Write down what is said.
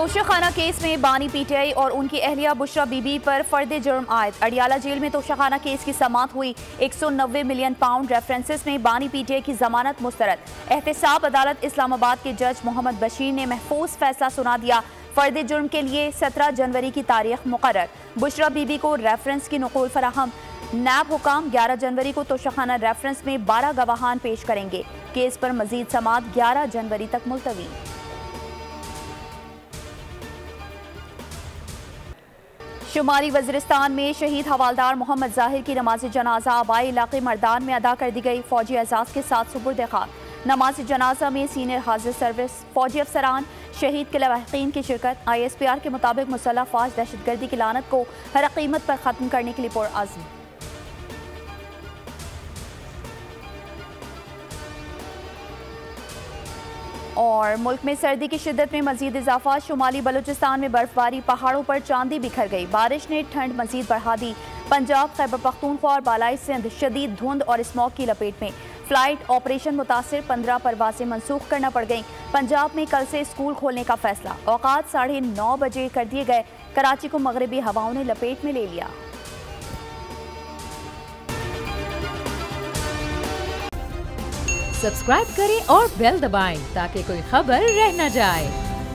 Toshakhana case में बानी PTI और उनकी अहलिया बुशरा बीबी पर फर्द जुर्म आयद। अडियाला जेल में तोशाखाना केस की समाअत हुई। 190 मिलियन पाउंड रेफरेंसेस में बानी पीटीआई की जमानत मुस्तरद। एहतसाब अदालत इस्लामाबाद के जज मोहम्मद बशीर ने महफूज फैसला सुना दिया। फर्द जुर्म के लिए 17 जनवरी की तारीख मुकर्रर। बुशरा बीबी को रेफरेंस की नकुल फराहम। नैब हुकाम 11 जनवरी को तोशाखाना रेफरेंस में 12 गवाहान पेश करेंगे। केस पर मजीद समाअत 11 जनवरी तक मुलतवी। शुमाली वज़ीरिस्तान में शहीद हवालदार मोहम्मद ज़ाहिर की नमाज जनाजा आबाई इलाके मर्दान में अदा कर दी गई। फौजी एजाज़ के साथ सुपुर्द खाक। नमाज जनाजा में सीनियर हाजिर सर्विस, फौजी अफसरान, शहीद के लवाहिकीन की शिरकत। ISPR के मुताबिक मुसल्लह फ़ौज दहशतगर्दी की लानत को हर कीमत पर ख़त्म करने के लिए पुरअज़्म। और मुल्क में सर्दी की शिद्दत में मजीद इजाफा। शुमाली बलूचिस्तान में बर्फबारी, पहाड़ों पर चांदी बिखर गई। बारिश ने ठंड मजीद बढ़ा दी। पंजाब, खैबर पख्तूनख्वा और बालाई सिंध शदीद धुंध और स्मॉग की लपेट में। फ्लाइट ऑपरेशन मुतासिर, 15 परवासें मनसूख करना पड़ गईं। पंजाब में कल से स्कूल खोलने का फैसला। औकात 9:30 बजे कर दिए गए। कराची को मगरबी हवाओं ने लपेट में ले लिया। सब्सक्राइब करें और बेल दबाएं ताकि कोई खबर रह न जाए।